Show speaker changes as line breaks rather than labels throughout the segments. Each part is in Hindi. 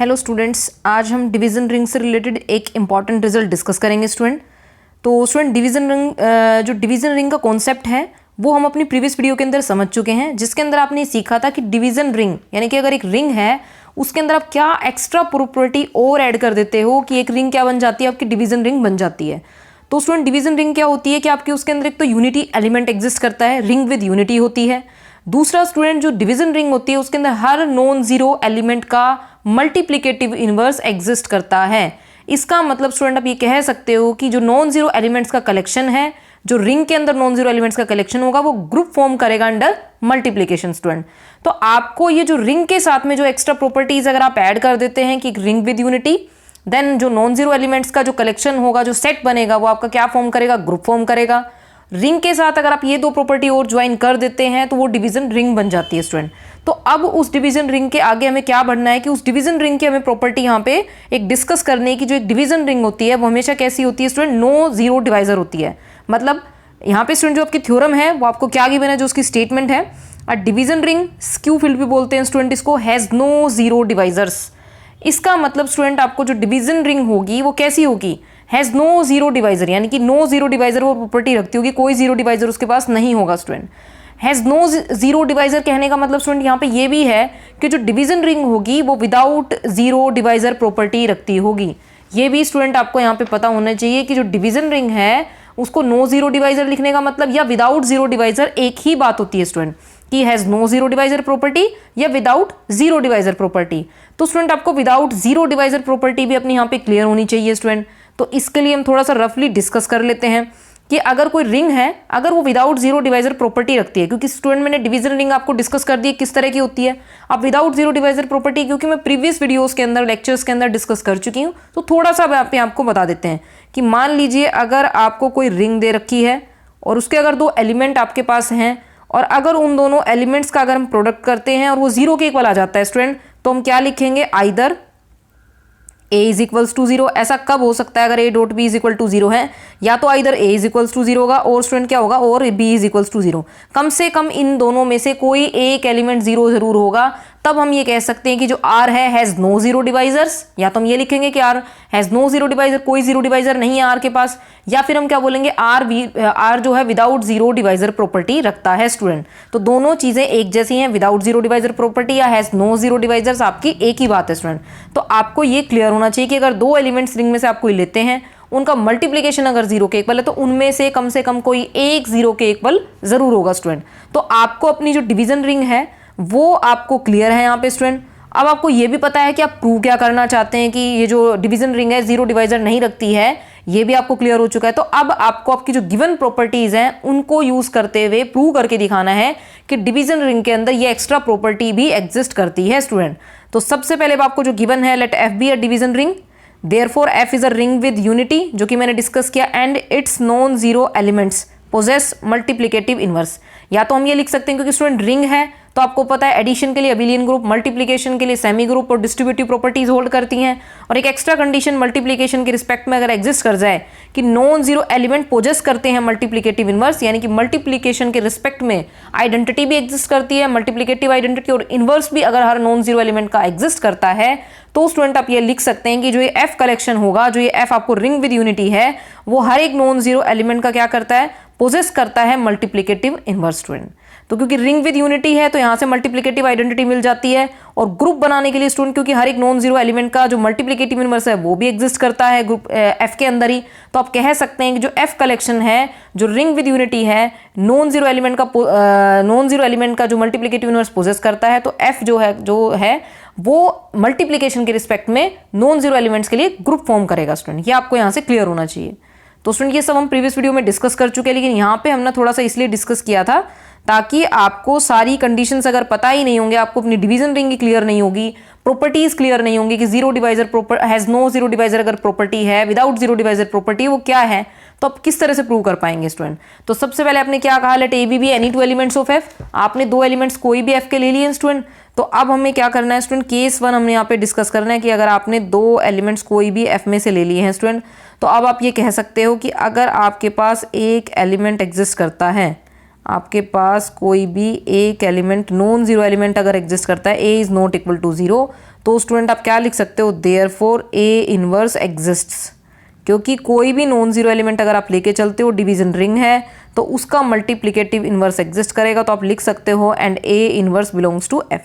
हेलो स्टूडेंट्स, आज हम डिवीज़न रिंग से रिलेटेड एक इम्पॉर्टेंट रिजल्ट डिस्कस करेंगे स्टूडेंट। तो स्टूडेंट डिवीज़न रिंग जो डिवीज़न रिंग का कॉन्सेप्ट है वो हम अपनी प्रीवियस वीडियो के अंदर समझ चुके हैं, जिसके अंदर आपने सीखा था कि डिवीज़न रिंग यानी कि अगर एक रिंग है उसके अंदर आप क्या एक्स्ट्रा प्रॉपर्टी और ऐड कर देते हो कि एक रिंग क्या बन जाती है, आपकी डिवीज़न रिंग बन जाती है। तो स्टूडेंट डिवीज़न रिंग क्या होती है कि आपके उसके अंदर एक तो यूनिटी एलिमेंट एग्जिस्ट करता है, रिंग विद यूनिटी होती है। दूसरा स्टूडेंट जो डिवीज़न रिंग होती है उसके अंदर हर नॉन जीरो एलिमेंट का मल्टीप्लिकेटिव इनवर्स एग्जिस्ट करता है। इसका मतलब स्टूडेंट आप ये कह सकते हो कि जो नॉन जीरो एलिमेंट्स का कलेक्शन है, जो रिंग के अंदर नॉन जीरो एलिमेंट्स का कलेक्शन होगा वो ग्रुप फॉर्म करेगा अंडर मल्टीप्लिकेशन स्टूडेंट। तो आपको ये जो रिंग के साथ में जो एक्स्ट्रा प्रॉपर्टीज अगर आप ऐड कर देते हैं कि रिंग विद यूनिटी, देन जो नॉन जीरो एलिमेंट्स का जो कलेक्शन होगा, जो सेट बनेगा वो आपका क्या फॉर्म करेगा, ग्रुप फॉर्म करेगा। रिंग के साथ अगर आप ये दो प्रॉपर्टी और ज्वाइन कर देते हैं तो वो डिवीजन रिंग बन जाती है स्टूडेंट। तो अब उस डिवीजन रिंग के आगे हमें क्या बढ़ना है कि उस डिवीजन रिंग की हमें प्रॉपर्टी यहाँ पे एक डिस्कस करने की, जो एक डिवीजन रिंग होती है वो हमेशा कैसी होती है स्टूडेंट, नो जीरो डिवाइजर होती है। मतलब यहाँ पे स्टूडेंट जो आपकी थ्योरम है वो आपको क्या गिवन है, जो उसकी स्टेटमेंट है, अ डिवीजन रिंग स्क्यू फील्ड भी बोलते हैं स्टूडेंट इसको, हैज नो जीरो डिवाइजर्स। इसका मतलब स्टूडेंट आपको जो डिवीजन रिंग होगी वो कैसी होगी, हैज़ नो जीरो डिवाइजर, यानी कि नो जीरो डिवाइजर वो प्रॉपर्टी रखती होगी, कोई जीरो डिवाइजर उसके पास नहीं होगा student. Has no zero divisor कहने का मतलब स्टूडेंट यहाँ पे ये भी है कि जो डिवीजन रिंग होगी वो विदाउट जीरो डिवाइजर प्रॉपर्टी रखती होगी। ये भी स्टूडेंट आपको यहाँ पे पता होना चाहिए कि जो डिवीजन रिंग है उसको नो जीरो डिवाइजर लिखने का मतलब या विदाउट जीरो डिवाइजर एक ही बात होती है स्टूडेंट, कि has no zero divisor property या विदाउट जीरो डिवाइजर प्रॉपर्टी। तो स्टूडेंट आपको विदाउट जीरो डिवाइजर प्रॉपर्टी भी अपनी यहाँ पे क्लियर होनी चाहिए स्टूडेंट। तो इसके लिए हम थोड़ा सा रफली डिस्कस कर लेते हैं कि अगर कोई रिंग है, अगर वो विदाउट जीरो डिवाइजर प्रॉपर्टी रखती है, क्योंकि स्टूडेंट मैंने डिवीजन रिंग आपको डिस्कस कर दी है किस तरह की होती है। अब विदाउट जीरो डिवाइजर प्रॉपर्टी क्योंकि मैं प्रीवियस वीडियोस के अंदर, लेक्चर्स के अंदर डिस्कस कर चुकी हूँ, तो थोड़ा सा यहाँ पे आपको बता देते हैं कि मान लीजिए अगर आपको कोई रिंग दे रखी है और उसके अगर दो एलिमेंट आपके पास हैं और अगर उन दोनों एलिमेंट्स का अगर हम प्रोडक्ट करते हैं और वो जीरो के इक्वल आ जाता है स्टूडेंट, तो हम क्या लिखेंगे, either a is equals to zero. ऐसा कब हो सकता है अगर a dot B is equal to zero है, या तो either a is equals to zero होगा और स्टूडेंट क्या होगा, और b is equals to zero. कम से कम इन दोनों में से कोई एक एलिमेंट जीरो जरूर होगा, तब हम ये कह सकते हैं कि जो r है हैज़ नो जीरो डिवाइजर्स। या तो हम ये लिखेंगे कि r has no zero divisor, कोई जीरो डिवाइजर नहीं है r के पास, या फिर हम क्या बोलेंगे, r जो है विदाउट जीरो डिवाइजर प्रॉपर्टी रखता है स्टूडेंट। तो दोनों चीजें एक जैसी हैं, विदाउट जीरो डिवाइजर प्रॉपर्टी या हैज़ नो जीरो डिवाइजर्स आपकी एक ही बात है स्टूडेंट। तो आपको ये क्लियर होना चाहिए कि अगर दो एलिमेंट्स रिंग में से आप कोई लेते हैं, उनका मल्टीप्लिकेशन अगर जीरो के इक्वल है तो उनमें से कम कोई एक जीरो के इक्वल जरूर होगा स्टूडेंट। तो आपको अपनी जो डिवीजन रिंग है वो आपको क्लियर है यहाँ पे स्टूडेंट। अब आपको ये भी पता है कि आप प्रूव क्या करना चाहते हैं कि ये जो डिवीजन रिंग है जीरो डिवाइजर नहीं रखती है, ये भी आपको क्लियर हो चुका है। तो अब आपको आपकी जो गिवन प्रॉपर्टीज हैं उनको यूज करते हुए प्रूव करके दिखाना है कि डिवीजन रिंग के अंदर ये एक्स्ट्रा प्रॉपर्टी भी एग्जिस्ट करती है स्टूडेंट। तो सबसे पहले आपको जो गिवन है, let F be a division ring, therefore F is a ring with unity, जो कि मैंने डिस्कस किया, and its non zero elements possess multiplicative inverse. या तो हम ये लिख सकते हैं क्योंकि स्टूडेंट रिंग है तो आपको पता है एडिशन के लिए अबिलियन ग्रुप, मल्टीप्लिकेशन के लिए सेमी ग्रुप और डिस्ट्रीब्यूटिव प्रॉपर्टीज होल्ड करती हैं। और एक एक्स्ट्रा कंडीशन मल्टीप्लिकेशन के रिस्पेक्ट में अगर एग्जिस्ट कर जाए कि नॉन जीरो एलिमेंट पोजेस करते हैं मल्टीप्लिकेटिव इनवर्स, यानी कि मल्टीप्लिकेशन के रिस्पेक्ट में आइडेंटिटी भी एग्जिस्ट करती है, मल्टीप्लिकेटिव आइडेंटिटी, और इनवर्स भी अगर हर नॉन जीरो एलिमेंट का एग्जिस्ट करता है, तो स्टूडेंट आप ये लिख सकते हैं कि जो ये एफ कलेक्शन होगा, जो ये एफ आपको रिंग विद यूनिटी है, वो हर एक नॉन जीरो एलिमेंट का क्या करता है, पोजेस करता है मल्टीप्लिकेटिव इनवर्स स्टूडेंट। तो क्योंकि रिंग विद यूनिटी है तो यहाँ से मल्टीप्लिकेटिव आइडेंटिटी मिल जाती है। और ग्रुप बनाने के लिए स्टूडेंट, क्योंकि हर एक नॉन जीरो एलिमेंट का जो मल्टीप्लिकेटिव इनवर्स है वो भी एग्जिस्ट करता है ग्रुप एफ के अंदर ही, तो आप कह सकते हैं कि जो एफ कलेक्शन है, जो रिंग विद यूनिटी है, नॉन जीरो एलिमेंट का जो मल्टीप्लिकेटिव इनवर्स पोजेस करता है, तो एफ जो है वो मल्टीप्लिकेशन के रिस्पेक्ट में नॉन जीरो एलिमेंट्स के लिए ग्रुप फॉर्म करेगा स्टूडेंट। ये आपको यहाँ से क्लियर होना चाहिए। तो स्टूडेंट ये सब हम प्रीवियस वीडियो में डिस्कस कर चुके हैं, लेकिन यहाँ पे हमने थोड़ा सा इसलिए डिस्कस किया था ताकि आपको सारी कंडीशंस अगर पता ही नहीं होंगे, आपको अपनी डिवीजन रिंग क्लियर नहीं होगी, प्रॉपर्टीज क्लियर नहीं होंगी कि zero divisor has no zero divisor अगर प्रॉपर्टी है, विदाउट जीरो डिवाइजर प्रॉपर्टी वो क्या है, तो आप किस तरह से प्रूव कर पाएंगे स्टूडेंट। तो सबसे पहले आपने क्या कहा, let A B any two elements of F. आपने दो एलिमेंट्स कोई भी एफ के ले लिए स्टूडेंट। तो अब हमें क्या करना है स्टूडेंट, केस वन हमने यहाँ पे डिस्कस करना है कि अगर आपने दो एलिमेंट्स कोई भी एफ में से ले लिए हैं स्टूडेंट, तो अब आप ये कह सकते हो कि अगर आपके पास एक एलिमेंट एग्जिस्ट करता है, आपके पास कोई भी एक एलिमेंट नॉन जीरो एलिमेंट अगर एग्जिस्ट करता है, A is not equal to zero, तो स्टूडेंट आप क्या लिख सकते हो, देयरफॉर ए इनवर्स एग्जिस्ट्स। क्योंकि कोई भी नॉन जीरो एलिमेंट अगर आप लेके चलते हो, डिवीजन रिंग है, तो उसका मल्टीप्लिकेटिव इनवर्स एग्जिस्ट करेगा। तो आप लिख सकते हो and A inverse belongs to F.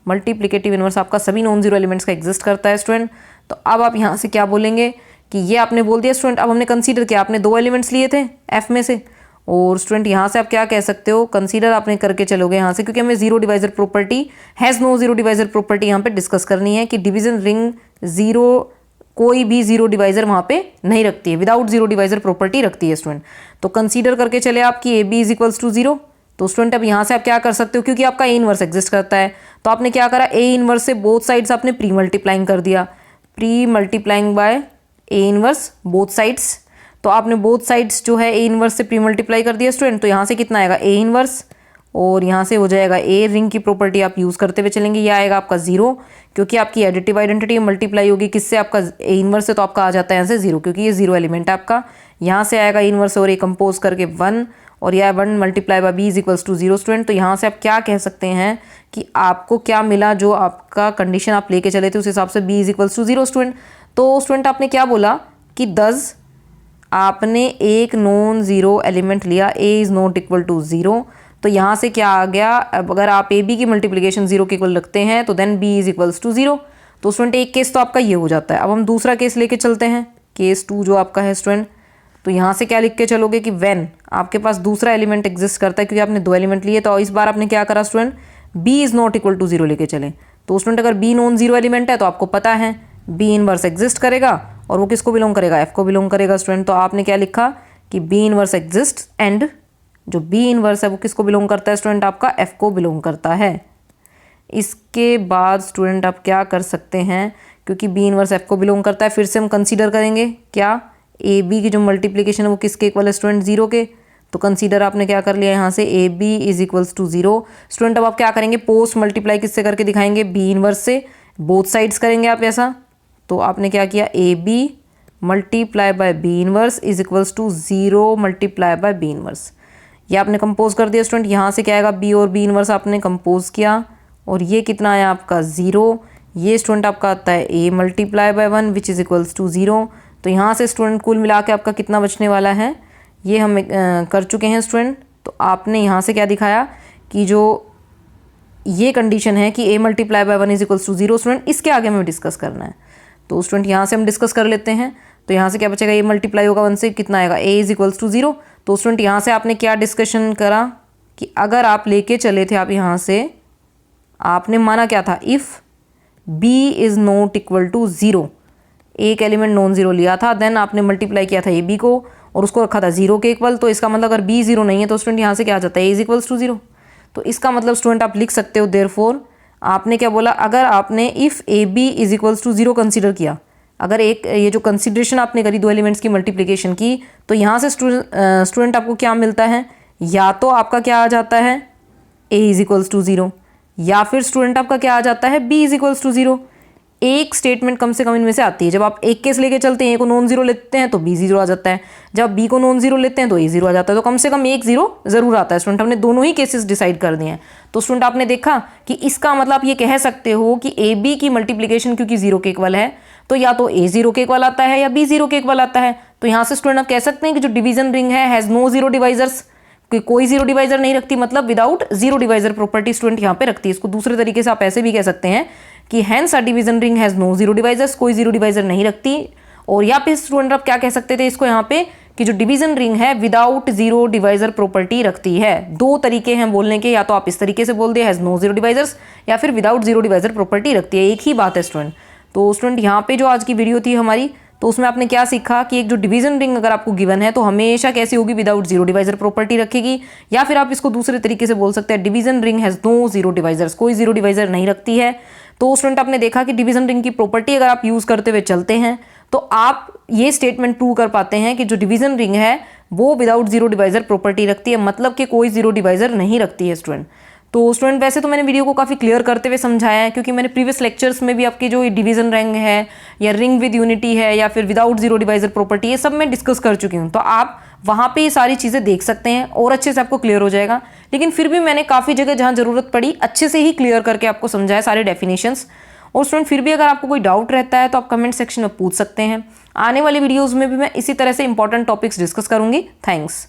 Multiplicative inverse आपका सभी नॉन जीरो एलिमेंट्स का एग्जिस्ट करता है स्टूडेंट। तो अब आप यहाँ से क्या बोलेंगे कि ये आपने बोल दिया स्टूडेंट। अब हमने कंसीडर किया, आपने दो एलिमेंट्स लिए थे एफ में से, और स्टूडेंट यहाँ से आप क्या कह सकते हो, कंसीडर आपने करके चलोगे यहाँ से, क्योंकि हमें zero divisor property has no zero divisor property यहाँ पे डिस्कस करनी है कि डिवीजन रिंग जीरो, कोई भी जीरो डिवाइजर वहाँ पे नहीं रखती है, विदाउट जीरो डिवाइजर प्रॉपर्टी रखती है स्टूडेंट। तो कंसीडर करके चले आप कि A B is equals to zero. तो स्टूडेंट अब यहाँ से आप क्या कर सकते हो, क्योंकि आपका ए इनवर्स एग्जिस्ट करता है, तो आपने क्या करा, ए इनवर्स से बोथ साइड्स आपने प्री मल्टीप्लाइंग कर दिया, pre multiplying by A inverse both sides. तो आपने बोथ साइड्स जो है ए इनवर्स से प्री मल्टीप्लाई कर दिया स्टूडेंट। तो यहाँ से कितना आएगा, ए इनवर्स, और यहाँ से हो जाएगा ए रिंग की प्रॉपर्टी आप यूज़ करते हुए चलेंगे, ये आएगा आपका जीरो, क्योंकि आपकी एडिटिव आइडेंटिटी मल्टीप्लाई होगी किससे, आपका ए इनवर्स से, तो आपका आ जाता है यहाँ से जीरो, क्योंकि ये जीरो एलिमेंट है आपका। यहाँ से आएगा ए इनवर्स और ए कंपोज करके वन, और यह one multiply by B is equals to zero student. तो यहाँ से आप क्या कह सकते हैं कि आपको क्या मिला, जो आपका कंडीशन आप लेके चले थे उस हिसाब से B is equals to zero student. तो स्टूडेंट आपने क्या बोला कि दस आपने एक नॉन ज़ीरो एलिमेंट लिया, A is not equal to zero. तो यहाँ से क्या आ गया, अब अगर आप ए बी की मल्टीप्लिकेशन जीरो के इक्वल रखते हैं तो then B is equals to zero. तो स्टूडेंट एक केस तो आपका ये हो जाता है। अब हम दूसरा केस लेके चलते हैं, केस टू जो आपका है स्टूडेंट। तो यहाँ से क्या लिख के चलोगे कि व्हेन आपके पास दूसरा एलिमेंट एग्जिस्ट करता है, क्योंकि आपने दो एलिमेंट लिए, तो इस बार आपने क्या करा student, B is not equal to zero लेके चले। तो स्टूडेंट अगर बी नॉन जीरो एलिमेंट है तो आपको पता है बी इनवर्स एग्जिस्ट करेगा, और वो किसको बिलोंग करेगा, एफ को बिलोंग करेगा स्टूडेंट। तो आपने क्या लिखा कि बी इनवर्स एग्जिस्ट, एंड जो बी इनवर्स है वो किसको बिलोंग करता है स्टूडेंट, आपका एफ को बिलोंग करता है। इसके बाद स्टूडेंट आप क्या कर सकते हैं, क्योंकि बी इनवर्स एफ को बिलोंग करता है, फिर से हम कंसीडर करेंगे क्या, ए बी की जो मल्टीप्लिकेशन है वो किसके इक्वल है स्टूडेंट, जीरो के। तो कंसीडर आपने क्या कर लिया यहाँ से, A B is equals to zero student. अब आप क्या करेंगे, पोस्ट मल्टीप्लाई किससे करके दिखाएंगे, बी इनवर्स से, बोथ साइड्स करेंगे आप ऐसा। तो आपने क्या किया, A B multiply by B inverse is equals to zero multiply by B inverse. ये आपने कंपोज कर दिया स्टूडेंट। यहाँ से क्या आएगा, बी और बी इनवर्स आपने कंपोज किया, और ये कितना आया आपका जीरो। ये स्टूडेंट आपका आता है A multiply by one which is equals to zero. तो यहाँ से स्टूडेंट कुल मिला के आपका कितना बचने वाला है, ये हम कर चुके हैं स्टूडेंट। तो आपने यहाँ से क्या दिखाया कि जो ये कंडीशन है कि A multiply by one is equals to zero student, इसके आगे हमें डिस्कस करना है। तो स्टूडेंट यहाँ से हम डिस्कस कर लेते हैं। तो यहाँ से क्या बचेगा, ए मल्टीप्लाई होगा वन से, कितना आएगा, ए इज इक्वल्स टू जीरो। तो स्टूडेंट यहाँ से आपने क्या डिस्कशन करा कि अगर आप लेके चले थे, आप यहाँ से आपने माना क्या था, if B is not equal to zero, एक एलिमेंट नॉन ज़ीरो लिया था, देन आपने मल्टीप्लाई किया था ए बी को और उसको रखा था जीरो के इक्वल। तो इसका मतलब अगर बी जीरो नहीं है तो स्टूडेंट यहाँ से क्या आ जाता है, A is equals to zero. तो इसका मतलब स्टूडेंट आप लिख सकते हो देयरफॉर, आपने क्या बोला, अगर आपने if A B is equals to zero consider किया, अगर एक ये जो कंसिडरेशन आपने करी दो एलिमेंट्स की मल्टीप्लिकेशन की, तो यहाँ से स्टूडेंट आपको क्या मिलता है, या तो आपका क्या आ जाता है, A is equals to zero, या फिर स्टूडेंट आपका क्या आ जाता है, B is equals to zero. एक स्टेटमेंट कम से कम इनमें से आती है। जब आप एक केस लेके चलते हैं, ए को नॉन जीरो लेते हैं तो बी जीरो आ जाता है, जब बी को नॉन जीरो लेते हैं तो ए जीरो आ जाता है। तो कम से कम एक जीरो जरूर आता है स्टूडेंट। हमने दोनों ही केसेस डिसाइड कर दिए हैं। तो स्टूडेंट आपने देखा कि इसका मतलब आप ये कह सकते हो कि ए बी की मल्टीप्लिकेशन क्योंकि जीरो के इक्वल है, तो या तो ए जीरो के इक्वल आता है या बी जीरो के इक्वल आता है। तो यहाँ से स्टूडेंट आप कह सकते हैं कि जो डिवीजन रिंग है हैज़ नो जीरो डिवाइजर्स, कोई जीरो डिवाइजर नहीं रखती, मतलब without zero divisor property student यहाँ पे रखती है। इसको दूसरे तरीके से आप ऐसे भी कह सकते हैं कि hence a division ring has no zero divisors, कोई जीरो डिवाइजर नहीं रखती। और या फिर स्टूडेंट आप क्या कह सकते थे इसको यहाँ पे कि जो डिवीजन रिंग है विदाउट जीरो डिवाइजर प्रॉपर्टी रखती है। दो तरीके हैं बोलने के, या तो आप इस तरीके से बोल they has no zero divisors, या फिर विदाउट जीरो डिवाइजर प्रॉपर्टी रखती है, एक ही बात है स्टूडेंट। तो स्टूडेंट यहाँ पे जो आज की वीडियो थी हमारी, तो उसमें आपने क्या सीखा कि एक जो डिवीजन रिंग अगर आपको गिवन है तो हमेशा कैसी होगी, विदाउट जीरो डिवाइजर प्रॉपर्टी रखेगी। या फिर आप इसको दूसरे तरीके से बोल सकते हैं division ring has no zero divisors, कोई जीरो डिवाइजर नहीं रखती है। तो स्टूडेंट आपने देखा कि डिवीजन रिंग की प्रॉपर्टी अगर आप यूज़ करते हुए चलते हैं तो आप ये स्टेटमेंट प्रूव कर पाते हैं कि जो डिवीजन रिंग है वो विदाउट जीरो डिवाइजर प्रॉपर्टी रखती है, मतलब कि कोई जीरो डिवाइजर नहीं रखती है स्टूडेंट। तो स्टूडेंट वैसे तो मैंने वीडियो को काफ़ी क्लियर करते हुए समझाया है, क्योंकि मैंने प्रीवियस लेक्चर्स में भी आपकी जो डिवीजन रिंग है या रिंग विद यूनिटी है या फिर विदाउट जीरो डिवाइजर प्रॉपर्टी, ये सब मैं डिस्कस कर चुकी हूँ। तो आप वहाँ पे ये सारी चीज़ें देख सकते हैं और अच्छे से आपको क्लियर हो जाएगा। लेकिन फिर भी मैंने काफ़ी जगह जहाँ ज़रूरत पड़ी अच्छे से ही क्लियर करके आपको समझाया सारे डेफिनेशंस। और स्टूडेंट फिर भी अगर आपको कोई डाउट रहता है तो आप कमेंट सेक्शन में पूछ सकते हैं। आने वाली वीडियोज़ में भी मैं इसी तरह से इंपॉर्टेंट टॉपिक्स डिस्कस करूँगी। थैंक्स।